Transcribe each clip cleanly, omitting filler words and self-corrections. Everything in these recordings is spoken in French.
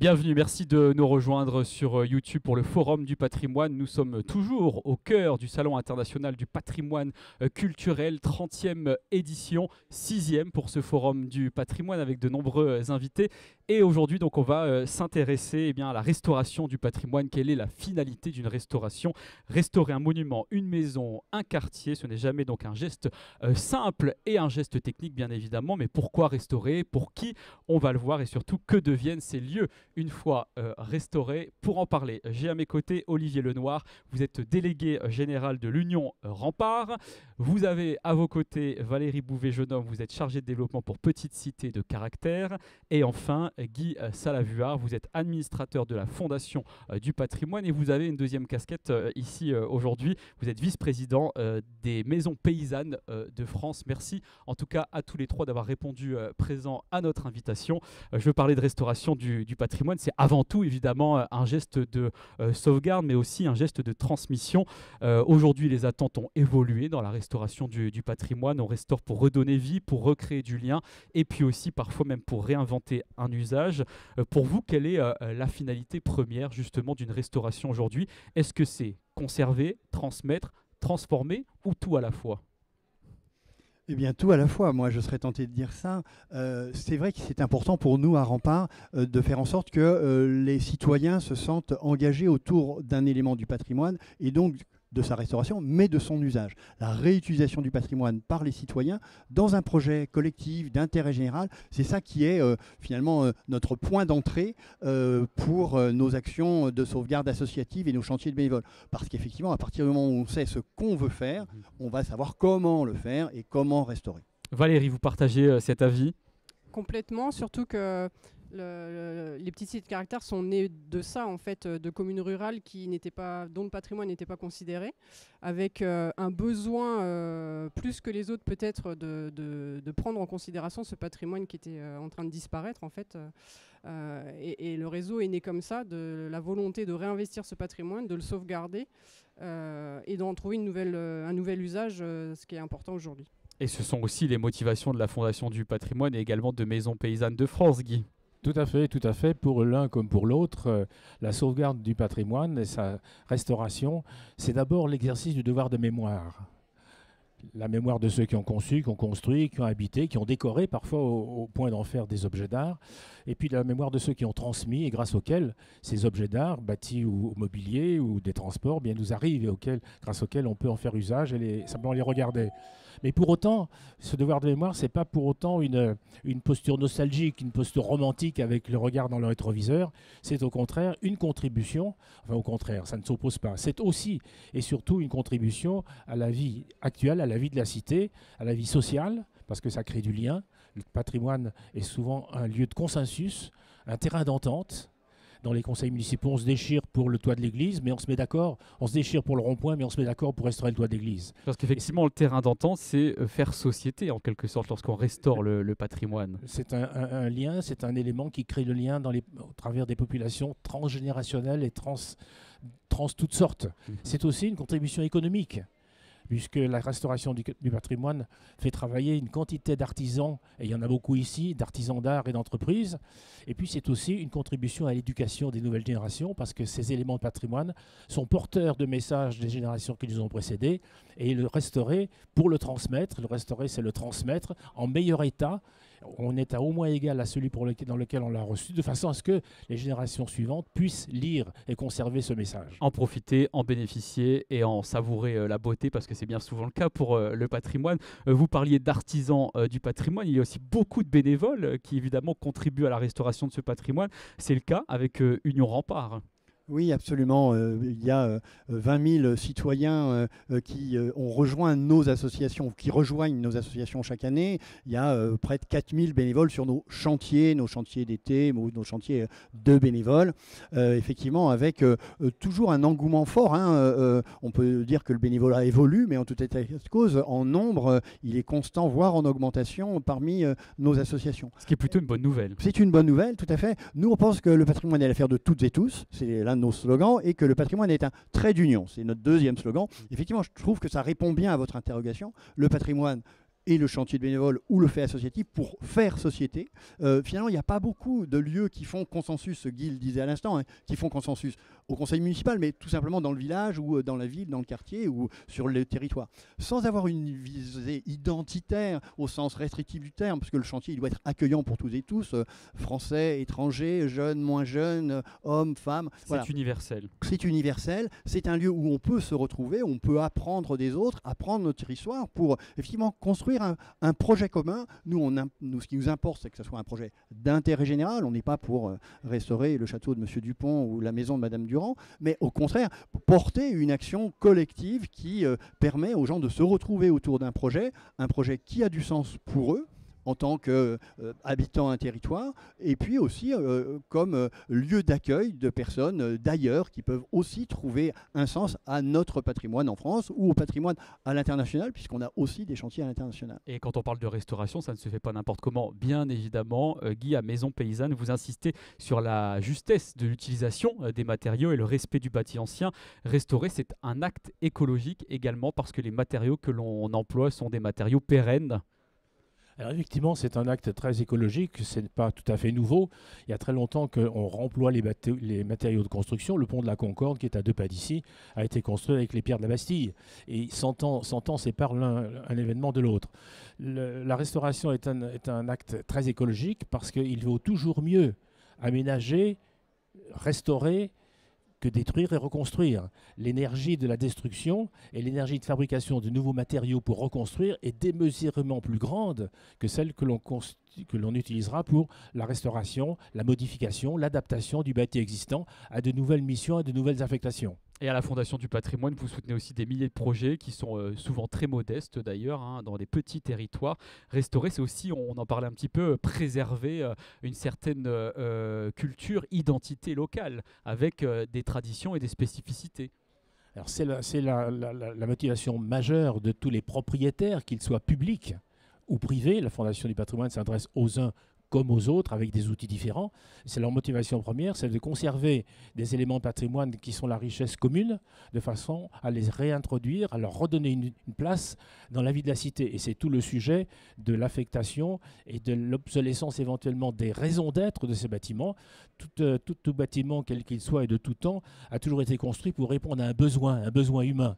Bienvenue, merci de nous rejoindre sur YouTube pour le Forum du patrimoine. Nous sommes toujours au cœur du Salon international du patrimoine culturel, 30e édition, 6e pour ce Forum du patrimoine avec de nombreux invités. Et aujourd'hui, donc, on va s'intéresser à la restauration du patrimoine. Quelle est la finalité d'une restauration? Restaurer un monument, une maison, un quartier, ce n'est jamais donc un geste simple et un geste technique bien évidemment. Mais pourquoi restaurer? Pour qui? On va le voir et surtout que deviennent ces lieux une fois restaurés. Pour en parler, j'ai à mes côtés Olivier Lenoir. Vous êtes délégué général de l'Union Rempart. Vous avez à vos côtés Valérie Bouvet-Jeunhomme. Vous êtes chargé de développement pour Petite Cité de Caractère. Et enfin, Guy Salavuard. Vous êtes administrateur de la Fondation du patrimoine et vous avez une deuxième casquette ici aujourd'hui. Vous êtes vice-président des maisons paysannes de France. Merci en tout cas à tous les trois d'avoir répondu présent à notre invitation. Je veux parler de restauration du patrimoine. C'est avant tout évidemment un geste de sauvegarde, mais aussi un geste de transmission. Aujourd'hui, les attentes ont évolué dans la restauration du patrimoine. On restaure pour redonner vie, pour recréer du lien, et puis aussi parfois même pour réinventer un usage. Pour vous, quelle est la finalité première justement d'une restauration aujourd'hui? Est-ce que c'est conserver, transmettre, transformer ou tout à la fois? Eh bien, tout à la fois. Moi, je serais tenté de dire ça. C'est vrai que c'est important pour nous, à Rempart, de faire en sorte que les citoyens se sentent engagés autour d'un élément du patrimoine et donc de sa restauration, mais de son usage. La réutilisation du patrimoine par les citoyens dans un projet collectif d'intérêt général, c'est ça qui est finalement notre point d'entrée pour nos actions de sauvegarde associative et nos chantiers de bénévoles. Parce qu'effectivement, à partir du moment où on sait ce qu'on veut faire, on va savoir comment le faire et comment restaurer. Valérie, vous partagez cet avis? Complètement, surtout que les petites cités de caractère sont nées de ça, en fait, de communes rurales dont le patrimoine n'était pas considéré, avec un besoin plus que les autres peut-être de prendre en considération ce patrimoine qui était en train de disparaître, en fait. Et le réseau est né comme ça, de la volonté de réinvestir ce patrimoine, de le sauvegarder et d'en trouver un nouvel usage, ce qui est important aujourd'hui. Et ce sont aussi les motivations de la Fondation du patrimoine et également de Maisons Paysannes de France, Guy. Tout à fait, tout à fait. Pour l'un comme pour l'autre, la sauvegarde du patrimoine et sa restauration, c'est d'abord l'exercice du devoir de mémoire. La mémoire de ceux qui ont conçu, qui ont construit, qui ont habité, qui ont décoré, parfois au point d'en faire des objets d'art. Et puis la mémoire de ceux qui ont transmis et grâce auxquels ces objets d'art, bâtis ou mobiliers ou des transports, bien nous arrivent et grâce auxquels on peut en faire usage et simplement les regarder. Mais pour autant, ce devoir de mémoire, ce n'est pas pour autant une posture nostalgique, une posture romantique avec le regard dans le rétroviseur. C'est au contraire une contribution, enfin au contraire, ça ne s'oppose pas. C'est aussi et surtout une contribution à la vie actuelle, à la vie de la cité, à la vie sociale, parce que ça crée du lien. Le patrimoine est souvent un lieu de consensus, un terrain d'entente. Dans les conseils municipaux, on se déchire pour le toit de l'église, mais on se met d'accord. On se déchire pour le rond-point, mais on se met d'accord pour restaurer le toit de l'église. Parce qu'effectivement, le terrain d'entente, c'est faire société, en quelque sorte, lorsqu'on restaure le patrimoine. C'est un lien, c'est un élément qui crée le lien au travers des populations transgénérationnelles et trans toutes sortes. C'est aussi une contribution économique, puisque la restauration du patrimoine fait travailler une quantité d'artisans, et il y en a beaucoup ici, d'artisans d'art et d'entreprises. Et puis c'est aussi une contribution à l'éducation des nouvelles générations, parce que ces éléments de patrimoine sont porteurs de messages des générations qui nous ont précédés, et le restaurer pour le transmettre, c'est le transmettre en meilleur état. On est à au moins égal à celui dans lequel on l'a reçu, de façon à ce que les générations suivantes puissent lire et conserver ce message. En profiter, en bénéficier et en savourer la beauté, parce que c'est bien souvent le cas pour le patrimoine. Vous parliez d'artisans du patrimoine, il y a aussi beaucoup de bénévoles qui évidemment contribuent à la restauration de ce patrimoine. C'est le cas avec Union Rempart. Oui, absolument. Il y a 20 000 citoyens qui ont rejoint nos associations, qui rejoignent nos associations chaque année. Il y a près de 4 000 bénévoles sur nos chantiers d'été, nos chantiers de bénévoles. Effectivement, avec toujours un engouement fort. On peut dire que le bénévolat évolue, mais en tout état de cause, en nombre, il est constant, voire en augmentation parmi nos associations. Ce qui est plutôt une bonne nouvelle. C'est une bonne nouvelle, tout à fait. Nous, on pense que le patrimoine est l'affaire de toutes et tous. C'est l'un de nos slogans, et que le patrimoine est un trait d'union. C'est notre deuxième slogan. Effectivement, je trouve que ça répond bien à votre interrogation. Le patrimoine et le chantier de bénévoles ou le fait associatif pour faire société. Finalement, il n'y a pas beaucoup de lieux qui font consensus, Guy le disait à l'instant, hein, qui font consensus au conseil municipal, mais tout simplement dans le village ou dans la ville, dans le quartier ou sur le territoire. Sans avoir une visée identitaire au sens restrictif du terme, parce que le chantier il doit être accueillant pour tous et tous, français, étrangers, jeunes, moins jeunes, hommes, femmes. C'est universel. C'est universel, c'est un lieu où on peut se retrouver, où on peut apprendre des autres, apprendre notre histoire pour effectivement construire un projet commun. Nous, ce qui nous importe, c'est que ce soit un projet d'intérêt général. On n'est pas pour restaurer le château de M. Dupont ou la maison de Mme Durand, mais au contraire, porter une action collective qui permet aux gens de se retrouver autour d'un projet qui a du sens pour eux, en tant qu'habitant un territoire, et puis aussi comme lieu d'accueil de personnes d'ailleurs qui peuvent aussi trouver un sens à notre patrimoine en France ou au patrimoine à l'international, puisqu'on a aussi des chantiers à l'international. Et quand on parle de restauration, ça ne se fait pas n'importe comment. Bien évidemment, Guy, à Maison Paysanne, vous insistez sur la justesse de l'utilisation des matériaux et le respect du bâti ancien. Restaurer, c'est un acte écologique également, parce que les matériaux que l'on emploie sont des matériaux pérennes. Alors effectivement, c'est un acte très écologique, ce n'est pas tout à fait nouveau. Il y a très longtemps qu'on remploie les matériaux de construction. Le pont de la Concorde, qui est à 2 pas d'ici, a été construit avec les pierres de la Bastille. Et 100 ans séparent un événement de l'autre. La restauration est un acte très écologique parce qu'il vaut toujours mieux aménager, restaurer, que détruire et reconstruire. L'énergie de la destruction et l'énergie de fabrication de nouveaux matériaux pour reconstruire est démesurément plus grande que celle que l'on utilisera pour la restauration, la modification, l'adaptation du bâti existant à de nouvelles missions et de nouvelles affectations. Et à la Fondation du patrimoine, vous soutenez aussi des milliers de projets qui sont souvent très modestes d'ailleurs, hein, dans des petits territoires. Restaurer, c'est aussi, on en parlait un petit peu, préserver une certaine culture, identité locale, avec des traditions et des spécificités. Alors c'est la motivation majeure de tous les propriétaires, qu'ils soient publics ou privés. La Fondation du patrimoine s'adresse aux uns comme aux autres, avec des outils différents. C'est leur motivation première, c'est de conserver des éléments de patrimoine qui sont la richesse commune, de façon à les réintroduire, à leur redonner une place dans la vie de la cité. Et c'est tout le sujet de l'affectation et de l'obsolescence éventuellement des raisons d'être de ces bâtiments. Tout bâtiment, quel qu'il soit et de tout temps, a toujours été construit pour répondre à un besoin humain.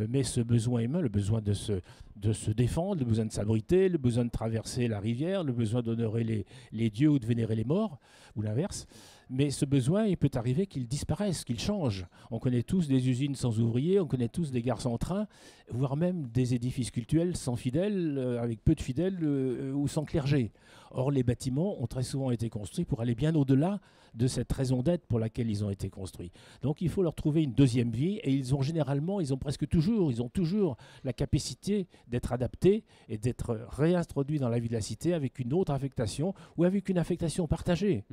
Mais ce besoin humain, le besoin de se défendre, le besoin de s'abriter, le besoin de traverser la rivière, le besoin d'honorer les dieux ou de vénérer les morts, ou l'inverse. Mais ce besoin, il peut arriver qu'il disparaisse, qu'il change. On connaît tous des usines sans ouvriers, on connaît tous des gares sans train, voire même des édifices cultuels sans fidèles, avec peu de fidèles ou sans clergé. Or, les bâtiments ont très souvent été construits pour aller bien au-delà de cette raison d'être pour laquelle ils ont été construits. Donc il faut leur trouver une deuxième vie, et ils ont toujours la capacité d'être adaptés et d'être réintroduits dans la vie de la cité avec une autre affectation ou avec une affectation partagée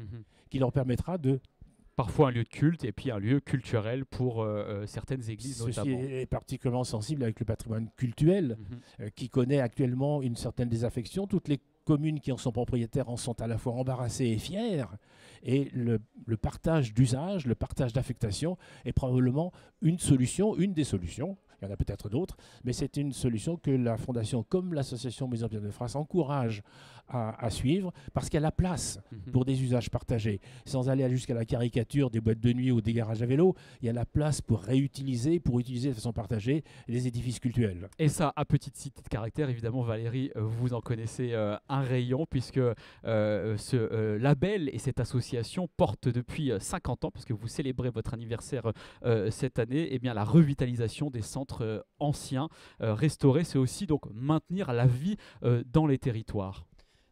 qui leur permettra de... Parfois un lieu de culte et puis un lieu culturel pour certaines églises notamment. Ceci est particulièrement sensible avec le patrimoine cultuel qui connaît actuellement une certaine désaffection. Toutes les communes qui en sont propriétaires en sont à la fois embarrassées et fières. Et le partage d'usage, le partage d'affectation est probablement une des solutions. Il y en a peut-être d'autres, mais c'est une solution que la Fondation, comme l'Association Maison Pierre de France, encourage à suivre, parce qu'elle a place pour des usages partagés. Sans aller jusqu'à la caricature des boîtes de nuit ou des garages à vélo, il y a la place pour réutiliser, pour utiliser de façon partagée les édifices cultuels. Et ça, à petite cité de caractère, évidemment, Valérie, vous en connaissez un rayon, puisque ce label et cette association portent depuis 50 ans, parce que vous célébrez votre anniversaire cette année, eh bien, la revitalisation des centres anciens. Restaurer, c'est aussi donc maintenir la vie dans les territoires.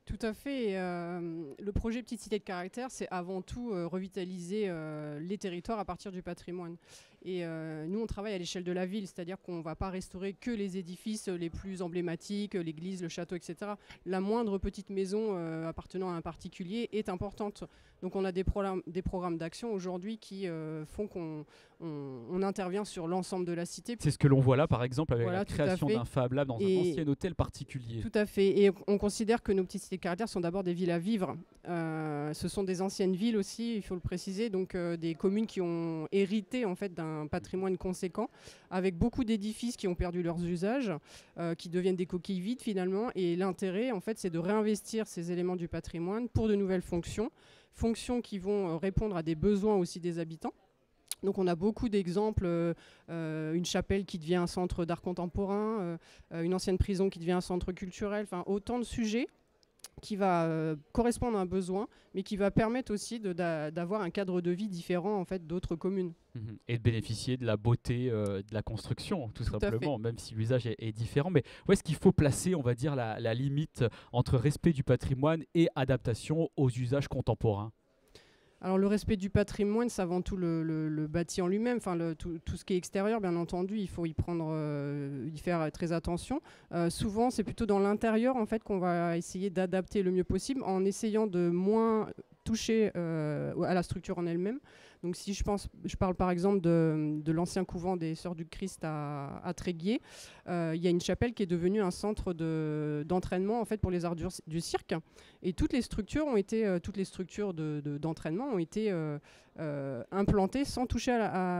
Tout à fait. Le projet Petite Cité de Caractère, c'est avant tout revitaliser les territoires à partir du patrimoine. Et nous, on travaille à l'échelle de la ville, c'est-à-dire qu'on ne va pas restaurer que les édifices les plus emblématiques, l'église, le château, etc. La moindre petite maison appartenant à un particulier est importante. Donc on a des programmes d'action aujourd'hui qui font qu'on intervient sur l'ensemble de la cité. C'est ce que l'on voit là, par exemple, avec la création d'un Fab Lab dans un ancien hôtel particulier. Tout à fait. Et on considère que nos petites cités de caractère sont d'abord des villes à vivre. Ce sont des anciennes villes aussi, il faut le préciser, donc des communes qui ont hérité en fait d'un un patrimoine conséquent, avec beaucoup d'édifices qui ont perdu leurs usages, qui deviennent des coquilles vides finalement. Et l'intérêt, en fait, c'est de réinvestir ces éléments du patrimoine pour de nouvelles fonctions qui vont répondre à des besoins aussi des habitants. Donc on a beaucoup d'exemples, une chapelle qui devient un centre d'art contemporain, une ancienne prison qui devient un centre culturel, enfin autant de sujets qui va correspondre à un besoin, mais qui va permettre aussi d'avoir un cadre de vie différent en fait, d'autres communes. Et de bénéficier de la beauté de la construction, tout simplement, fait. même si l'usage est différent. Mais où est-ce qu'il faut placer, on va dire, la limite entre respect du patrimoine et adaptation aux usages contemporains ? Alors le respect du patrimoine, c'est avant tout le bâti en lui-même, tout ce qui est extérieur, bien entendu, il faut y faire très attention. Souvent, c'est plutôt dans l'intérieur en fait, qu'on va essayer d'adapter le mieux possible en essayant de moins toucher à la structure en elle-même. Donc si je parle par exemple de l'ancien couvent des Sœurs du Christ à Tréguier, il y a une chapelle qui est devenue un centre d'entraînement en fait, pour les arts du cirque. Et toutes les structures d'entraînement ont été implantées sans toucher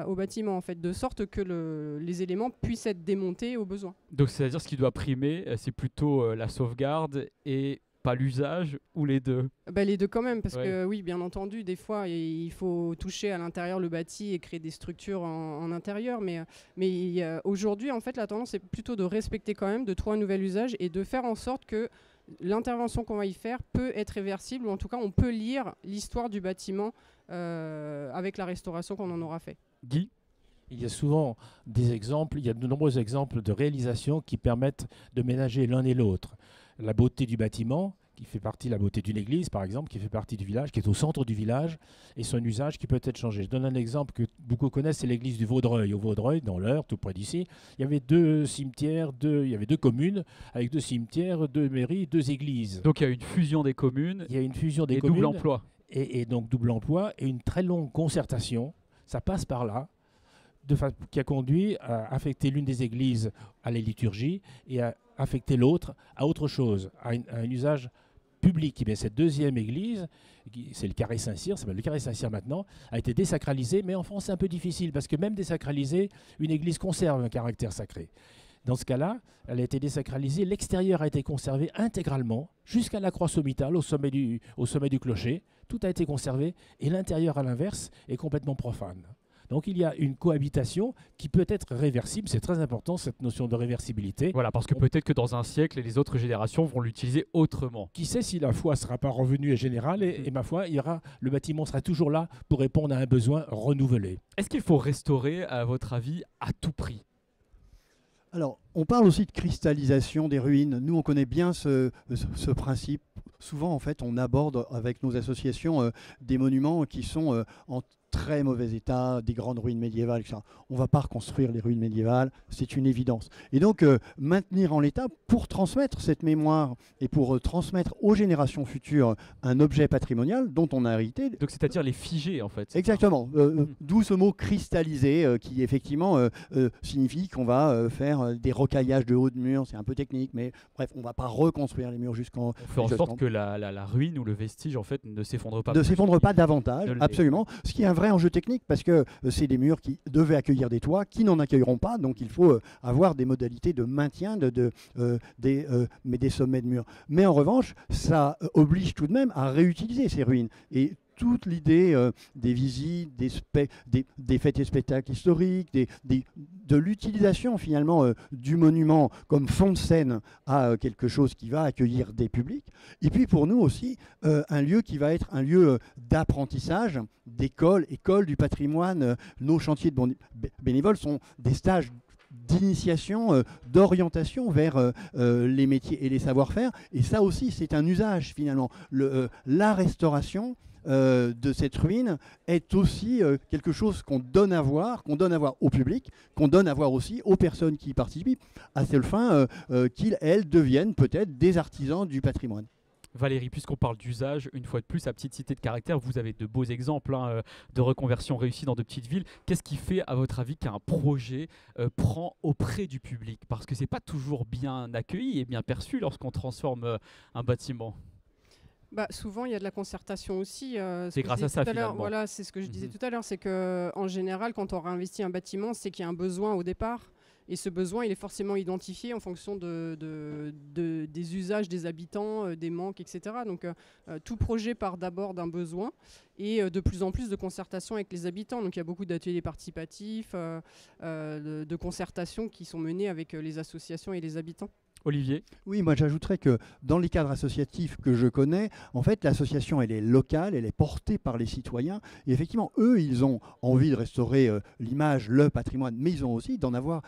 au bâtiment, en fait, de sorte que les éléments puissent être démontés au besoin. Donc c'est-à-dire ce qui doit primer, c'est plutôt la sauvegarde et pas l'usage, ou les deux ? Les deux quand même, parce que oui, bien entendu, des fois, il faut toucher à l'intérieur le bâti et créer des structures en intérieur. Mais aujourd'hui, en fait, la tendance est plutôt de respecter quand même, de trouver un nouvel usage et de faire en sorte que l'intervention qu'on va y faire peut être réversible, ou en tout cas, on peut lire l'histoire du bâtiment avec la restauration qu'on en aura fait. Guy ? Il y a souvent des exemples, il y a de nombreux exemples de réalisations qui permettent de ménager l'un et l'autre. La beauté du bâtiment, qui fait partie de la beauté d'une église, par exemple, qui fait partie du village, qui est au centre du village, et son usage qui peut être changé. Je donne un exemple que beaucoup connaissent, c'est l'église du Vaudreuil. Au Vaudreuil, dans l'Eure, tout près d'ici, il y avait deux cimetières, il y avait 2 communes, avec 2 cimetières, 2 mairies, 2 églises. Donc il y a une fusion des communes. Il y a une fusion des et communes. Double emploi. Et donc double emploi, et une très longue concertation, ça passe par là, qui a conduit à affecter l'une des églises à la liturgie et à affecter l'autre à autre chose, à un usage public. Et bien, cette deuxième église, c'est le Carré Saint-Cyr, ça s'appelle le Carré Saint-Cyr maintenant, a été désacralisée, mais en France c'est un peu difficile parce que même désacralisée, une église conserve un caractère sacré. Dans ce cas-là, elle a été désacralisée, l'extérieur a été conservé intégralement jusqu'à la croix sommitale au sommet du clocher, tout a été conservé et l'intérieur à l'inverse est complètement profane. Donc il y a une cohabitation qui peut être réversible, c'est très important cette notion de réversibilité. Voilà, parce que peut-être que dans un siècle, les autres générations vont l'utiliser autrement. Qui sait si la foi ne sera pas revenue générale et ma foi, le bâtiment sera toujours là pour répondre à un besoin renouvelé. Est-ce qu'il faut restaurer, à votre avis, à tout prix ? Alors, on parle aussi de cristallisation des ruines. Nous, on connaît bien ce principe. Souvent, en fait, on aborde avec nos associations des monuments qui sont en très mauvais état, des grandes ruines médiévales, etc. On ne va pas reconstruire les ruines médiévales, c'est une évidence. Et donc, maintenir en l'état pour transmettre cette mémoire et pour transmettre aux générations futures un objet patrimonial dont on a hérité. Donc, c'est-à-dire les figer, en fait. Exactement. D'où ce mot cristallisé qui, effectivement, signifie qu'on va faire des rocaillages de haut de murs. C'est un peu technique, mais bref, on ne va pas reconstruire les murs jusqu'en... On fait en sorte que la ruine ou le vestige, en fait, ne s'effondre pas. Ne s'effondre pas davantage, absolument. Ce qui est un vrai enjeu technique parce que c'est des murs qui devaient accueillir des toits qui n'en accueilleront pas, donc il faut avoir des modalités de maintien mais des sommets de murs. Mais en revanche, ça oblige tout de même à réutiliser ces ruines. Et toute l'idée des visites, des fêtes et spectacles historiques, de l'utilisation finalement du monument comme fond de scène à quelque chose qui va accueillir des publics. Et puis pour nous aussi, un lieu qui va être un lieu d'apprentissage, école du patrimoine. Nos chantiers de bénévoles sont des stages d'initiation, d'orientation vers les métiers et les savoir-faire. Et ça aussi, c'est un usage finalement. La restauration de cette ruine est aussi quelque chose qu'on donne à voir au public, qu'on donne à voir aussi aux personnes qui y participent, à telle fin qu'elles deviennent peut-être des artisans du patrimoine. Valérie, puisqu'on parle d'usage, une fois de plus, à Petite Cité de Caractère, vous avez de beaux exemples de reconversion réussie dans de petites villes. Qu'est-ce qui fait, à votre avis, qu'un projet prend auprès du public ? Parce que ce n'est pas toujours bien accueilli et bien perçu lorsqu'on transforme un bâtiment. Souvent, il y a de la concertation aussi. C'est grâce à ça, finalement. Voilà, c'est ce que je disais tout à l'heure, c'est qu'en général, quand on réinvestit un bâtiment, c'est qu'il y a un besoin au départ. Et ce besoin, il est forcément identifié en fonction des usages des habitants, des manques, etc. Donc, tout projet part d'abord d'un besoin et de plus en plus de concertation avec les habitants. Donc, il y a beaucoup d'ateliers participatifs, de concertation qui sont menés avec les associations et les habitants. Olivier? Oui, moi j'ajouterais que dans les cadres associatifs que je connais, en fait l'association elle est locale, elle est portée par les citoyens et effectivement eux ils ont envie de restaurer l'image, le patrimoine, mais ils ont aussi d'avoir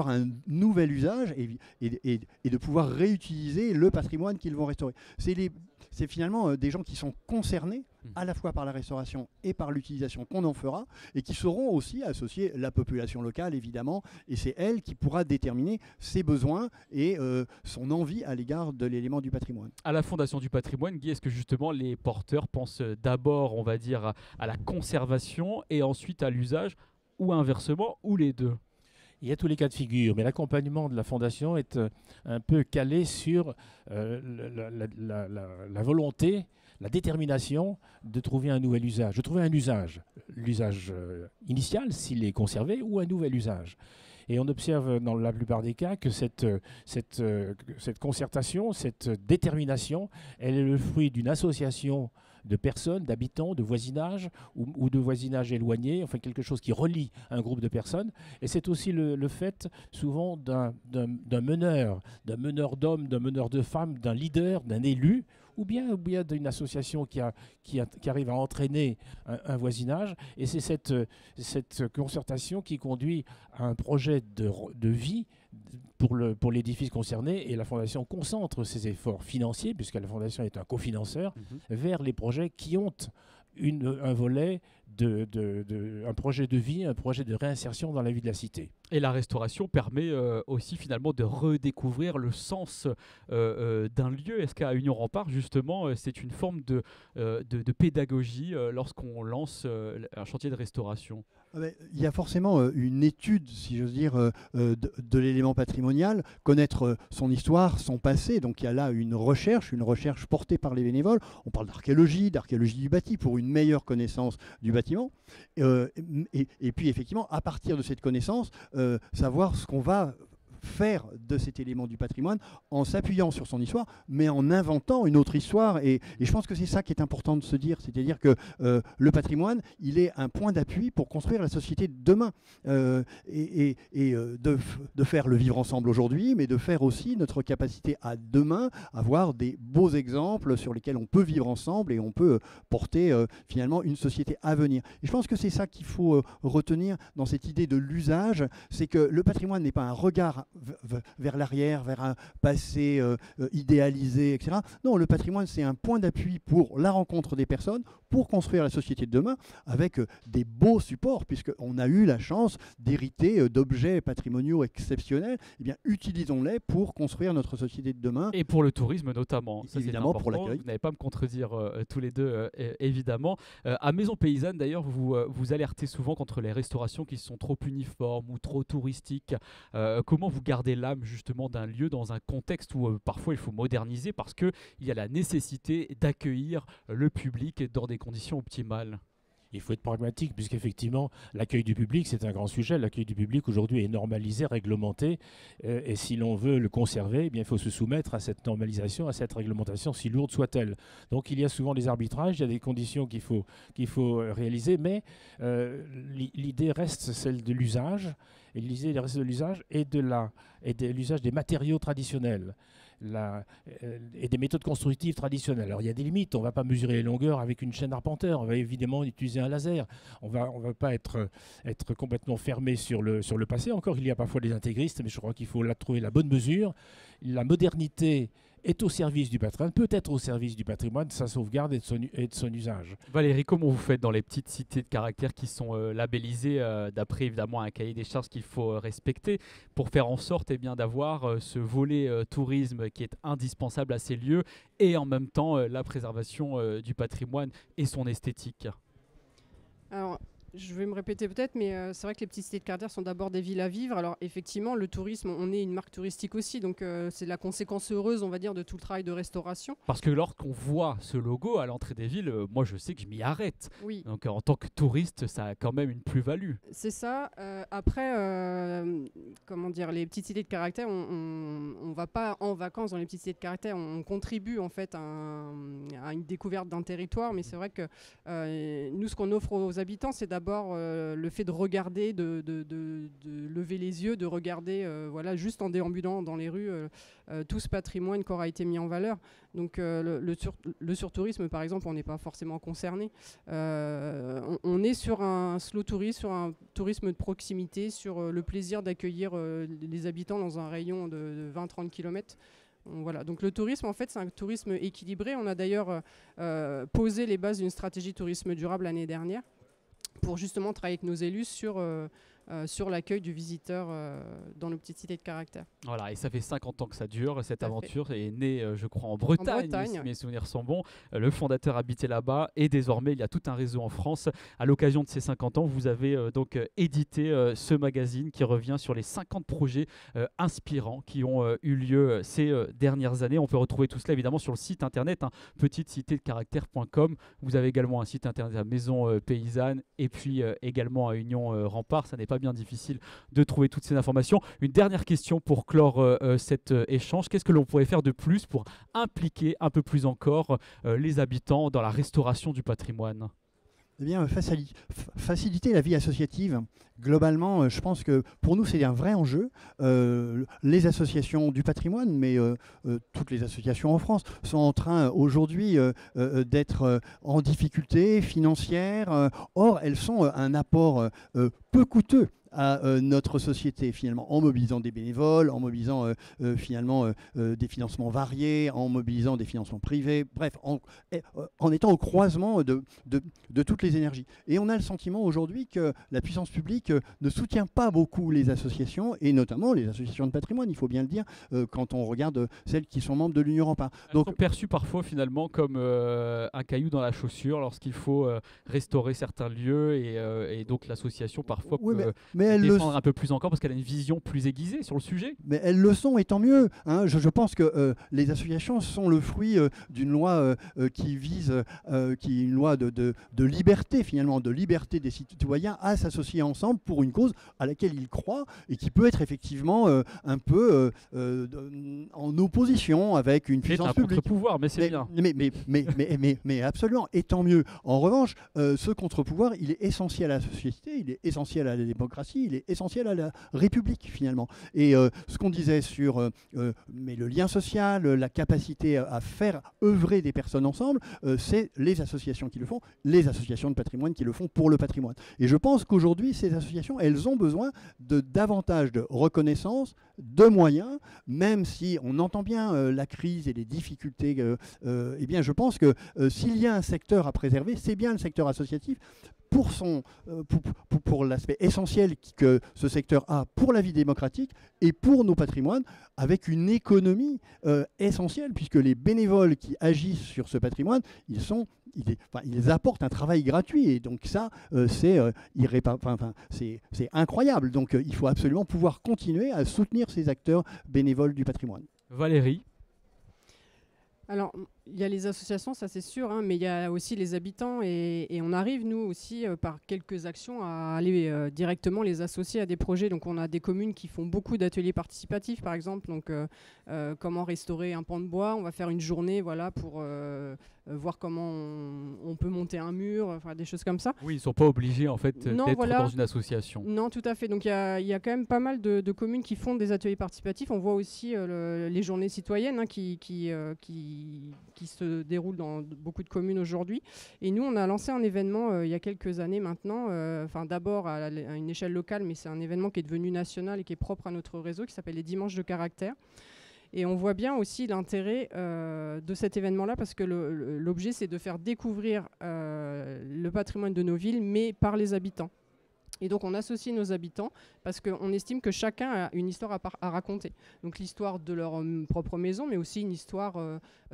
un nouvel usage et de pouvoir réutiliser le patrimoine qu'ils vont restaurer. C'est finalement des gens qui sont concernés à la fois par la restauration et par l'utilisation qu'on en fera et qui sauront aussi associer la population locale évidemment et c'est elle qui pourra déterminer ses besoins et son envie à l'égard de l'élément du patrimoine. À la Fondation du patrimoine, Guy, est-ce que justement les porteurs pensent d'abord, on va dire, à la conservation et ensuite à l'usage ou inversement ou les deux? Il y a tous les cas de figure, mais l'accompagnement de la Fondation est un peu calé sur la volonté, la détermination de trouver un nouvel usage. De trouver un usage, l'usage initial s'il est conservé ou un nouvel usage. Et on observe dans la plupart des cas que cette concertation, cette détermination, elle est le fruit d'une association de personnes, d'habitants, de voisinage ou de voisinage éloigné, enfin quelque chose qui relie un groupe de personnes. Et c'est aussi le fait souvent d'un meneur d'hommes, d'un meneur de femmes, d'un leader, d'un élu, ou bien d'une association qui arrive à entraîner un voisinage. Et c'est cette concertation qui conduit à un projet de vie pour l'édifice concerné, et la Fondation concentre ses efforts financiers, puisque la Fondation est un cofinanceur, vers les projets qui ont un volet un projet de vie, un projet de réinsertion dans la vie de la cité. Et la restauration permet aussi finalement de redécouvrir le sens d'un lieu. Est-ce qu'à Union Rempart, justement, c'est une forme de pédagogie lorsqu'on lance un chantier de restauration? Il y a forcément une étude, si j'ose dire, de l'élément patrimonial, connaître son histoire, son passé. Donc il y a là une recherche portée par les bénévoles. On parle d'archéologie du bâti pour une meilleure connaissance du bâtiment. Et puis effectivement, à partir de cette connaissance, savoir ce qu'on va faire de cet élément du patrimoine en s'appuyant sur son histoire, mais en inventant une autre histoire. Et je pense que c'est ça qui est important de se dire, c'est-à-dire que le patrimoine, il est un point d'appui pour construire la société de demain et de faire le vivre ensemble aujourd'hui, mais de faire aussi notre capacité à demain, avoir des beaux exemples sur lesquels on peut vivre ensemble et on peut porter finalement une société à venir. Et je pense que c'est ça qu'il faut retenir dans cette idée de l'usage, c'est que le patrimoine n'est pas un regard vers l'arrière, vers un passé idéalisé, etc. Non, le patrimoine, c'est un point d'appui pour la rencontre des personnes, pour construire la société de demain, avec des beaux supports, puisqu'on a eu la chance d'hériter d'objets patrimoniaux exceptionnels. Eh bien, utilisons-les pour construire notre société de demain. Et pour le tourisme notamment. Ça, évidemment, pour l'accueil. Vous n'allez pas me contredire tous les deux, évidemment. À Maison Paysanne, d'ailleurs, vous alertez souvent contre les restaurations qui sont trop uniformes ou trop touristiques. Comment vous gardez l'âme justement d'un lieu dans un contexte où parfois il faut moderniser parce qu'il y a la nécessité d'accueillir le public dans des conditions optimales? Il faut être pragmatique, puisqu'effectivement, l'accueil du public, c'est un grand sujet. L'accueil du public, aujourd'hui, est normalisé, réglementé. Et si l'on veut le conserver, eh bien, il faut se soumettre à cette normalisation, à cette réglementation, si lourde soit-elle. Donc, il y a souvent des arbitrages, il y a des conditions qu'il faut réaliser, mais l'idée reste celle de l'usage. Et l'idée reste de l'usage et de l'usage des matériaux traditionnels. Et des méthodes constructives traditionnelles. Alors il y a des limites, on ne va pas mesurer les longueurs avec une chaîne arpenteur, on va évidemment utiliser un laser, on va pas être complètement fermé sur le passé. Encore, il y a parfois des intégristes, mais je crois qu'il faut trouver la bonne mesure. La modernité est au service du patrimoine, peut être au service du patrimoine, de sa sauvegarde et de son usage. Valérie, comment vous faites dans les petites cités de caractère qui sont labellisées d'après évidemment un cahier des charges qu'il faut respecter pour faire en sorte d'avoir ce volet tourisme qui est indispensable à ces lieux et en même temps la préservation du patrimoine et son esthétique? Alors, Je vais me répéter peut-être, mais c'est vrai que les petites cités de caractère sont d'abord des villes à vivre. Alors effectivement, le tourisme, on est une marque touristique aussi, donc c'est la conséquence heureuse, on va dire, de tout le travail de restauration. Parce que lorsqu'on voit ce logo à l'entrée des villes, moi je sais que je m'y arrête. Oui, Donc en tant que touriste, ça a quand même une plus-value. c'est ça. Après, comment dire, les petites cités de caractère, on va pas en vacances dans les petites cités de caractère, on contribue en fait à une découverte d'un territoire, mais c'est vrai que nous, ce qu'on offre aux habitants, c'est d'abord le fait de regarder, de lever les yeux, de regarder, voilà, juste en déambulant dans les rues, tout ce patrimoine qui aura été mis en valeur. Donc le surtourisme, par exemple, on n'est pas forcément concerné. On est sur un slow tourisme, sur un tourisme de proximité, sur le plaisir d'accueillir les habitants dans un rayon de 20-30 km. Voilà. Donc le tourisme, en fait, c'est un tourisme équilibré. On a d'ailleurs posé les bases d'une stratégie tourisme durable l'année dernière pour justement travailler avec nos élus sur l'accueil du visiteur dans nos petites cités de caractère. Voilà, et ça fait 50 ans que ça dure. Cette Tout à aventure est née, je crois, en Bretagne, si mes souvenirs sont bons. Le fondateur habitait là-bas et désormais, il y a tout un réseau en France. À l'occasion de ces 50 ans, vous avez donc édité ce magazine qui revient sur les 50 projets inspirants qui ont eu lieu ces dernières années. On peut retrouver tout cela évidemment sur le site internet, petitecitédecaractère.com. Vous avez également un site internet à Maison Paysanne et puis également à Union Rempart. Ça n'est pas bien difficile de trouver toutes ces informations. Une dernière question pour clore cet échange. Qu'est-ce que l'on pourrait faire de plus pour impliquer un peu plus encore les habitants dans la restauration du patrimoine ? Eh bien, faciliter la vie associative. Globalement, je pense que pour nous, c'est un vrai enjeu. Les associations du patrimoine, mais toutes les associations en France, sont en train aujourd'hui d'être en difficulté financière. Or, elles sont un apport peu coûteux à notre société, finalement, en mobilisant des bénévoles, en mobilisant finalement des financements variés, en mobilisant des financements privés, bref, en étant au croisement de toutes les énergies. Et on a le sentiment aujourd'hui que la puissance publique ne soutient pas beaucoup les associations, et notamment les associations de patrimoine, il faut bien le dire, quand on regarde celles qui sont membres de l'Union Rempart. Elles sont perçues parfois finalement comme un caillou dans la chaussure lorsqu'il faut restaurer certains lieux, et donc l'association parfois peut défendre un peu plus encore parce qu'elle a une vision plus aiguisée sur le sujet. Mais elles le sont, et tant mieux. Hein. Je pense que les associations sont le fruit d'une loi qui vise, qui est une loi de liberté, finalement, de liberté des citoyens à s'associer ensemble pour une cause à laquelle ils croient et qui peut être effectivement un peu en opposition avec une puissance publique. C'est un contre-pouvoir, mais c'est bien. Mais absolument, et tant mieux. En revanche, ce contre-pouvoir, il est essentiel à la société, il est essentiel à la démocratie, il est essentiel à la République, finalement. Et ce qu'on disait sur mais le lien social, la capacité à faire œuvrer des personnes ensemble, c'est les associations qui le font, les associations de patrimoine qui le font pour le patrimoine. Et je pense qu'aujourd'hui, ces associations, elles ont besoin de davantage de reconnaissance, de moyens, même si on entend bien la crise et les difficultés. Eh bien, je pense que s'il y a un secteur à préserver, c'est bien le secteur associatif, pour l'aspect essentiel que ce secteur a pour la vie démocratique et pour nos patrimoines, avec une économie essentielle, puisque les bénévoles qui agissent sur ce patrimoine, ils apportent un travail gratuit, et donc ça, c'est incroyable. Donc il faut absolument pouvoir continuer à soutenir ces acteurs bénévoles du patrimoine. Valérie ? Alors, il y a les associations, ça c'est sûr, hein, mais il y a aussi les habitants, et on arrive, nous aussi, par quelques actions, à aller directement les associer à des projets. Donc on a des communes qui font beaucoup d'ateliers participatifs, par exemple, donc comment restaurer un pan de bois. On va faire une journée, voilà, pour voir comment on peut monter un mur, enfin des choses comme ça. Oui, ils ne sont pas obligés en fait d'être dans une association. Non, tout à fait. Donc il y a quand même pas mal de communes qui font des ateliers participatifs. On voit aussi les journées citoyennes, hein, qui se déroulent dans beaucoup de communes aujourd'hui. Et nous, on a lancé un événement il y a quelques années maintenant, d'abord à une échelle locale, mais c'est un événement qui est devenu national et qui est propre à notre réseau, qui s'appelle les Dimanches de Caractère. Et on voit bien aussi l'intérêt de cet événement-là, parce que l'objet, c'est de faire découvrir le patrimoine de nos villes, mais par les habitants. Et donc on associe nos habitants parce qu'on estime que chacun a une histoire à raconter. Donc l'histoire de leur propre maison, mais aussi une histoire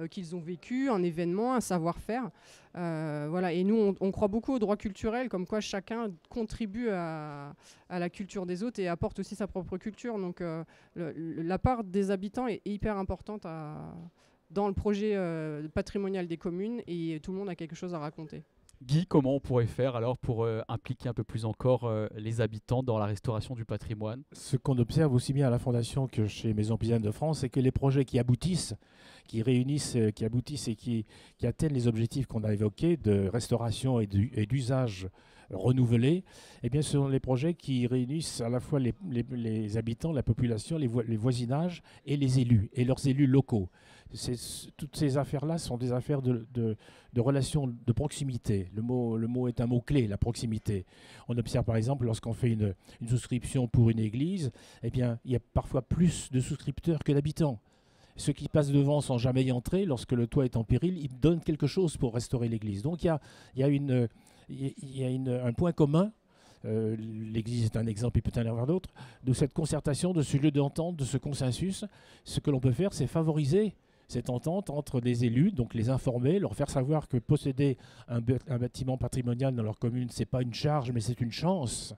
qu'ils ont vécue, un événement, un savoir-faire. Voilà. Et nous, on croit beaucoup au droit culturel, comme quoi chacun contribue à la culture des autres et apporte aussi sa propre culture. Donc la part des habitants est hyper importante dans le projet patrimonial des communes, et tout le monde a quelque chose à raconter. Guy, comment on pourrait faire alors pour impliquer un peu plus encore les habitants dans la restauration du patrimoine? Ce qu'on observe aussi bien à la Fondation que chez Maisons Paysannes de France, c'est que les projets qui aboutissent, qui réunissent, qui aboutissent et qui atteignent les objectifs qu'on a évoqués de restauration et d'usage renouvelé, eh bien, ce sont les projets qui réunissent à la fois les habitants, la population, les voisinages et les élus, et leurs élus locaux. Toutes ces affaires-là sont des affaires de relations de proximité. Le mot est un mot-clé, la proximité. On observe par exemple lorsqu'on fait une souscription pour une église, eh bien, il y a parfois plus de souscripteurs que d'habitants. Ceux qui passent devant sans jamais y entrer, lorsque le toit est en péril, ils donnent quelque chose pour restaurer l'église. Donc il y a un point commun. L'Église est un exemple, il peut y en avoir d'autres, de cette concertation, de ce lieu d'entente, de ce consensus. Ce que l'on peut faire, c'est favoriser cette entente entre des élus, donc les informer, leur faire savoir que posséder un bâtiment patrimonial dans leur commune, ce n'est pas une charge, mais c'est une chance.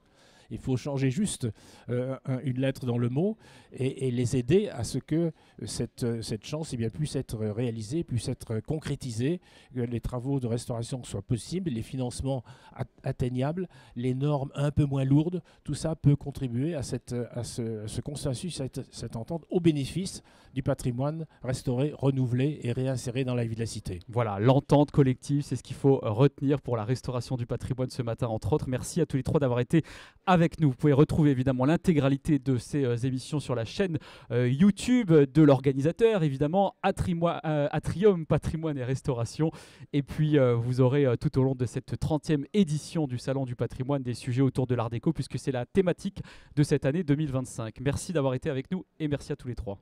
Il faut changer juste une lettre dans le mot et les aider à ce que cette chance puisse être réalisée, puisse être concrétisée, que les travaux de restauration soient possibles, les financements atteignables, les normes un peu moins lourdes. Tout ça peut contribuer à ce consensus, à cette entente au bénéfice du patrimoine restauré, renouvelé et réinséré dans la vie de la cité. Voilà, l'entente collective, c'est ce qu'il faut retenir pour la restauration du patrimoine ce matin, entre autres. Merci à tous les trois d'avoir été avec nous. Vous pouvez retrouver évidemment l'intégralité de ces émissions sur la chaîne YouTube de l'organisateur, évidemment, Atrium Patrimoine et Restauration. Et puis, vous aurez tout au long de cette 30e édition du Salon du Patrimoine des sujets autour de l'Art déco, puisque c'est la thématique de cette année 2025. Merci d'avoir été avec nous et merci à tous les trois.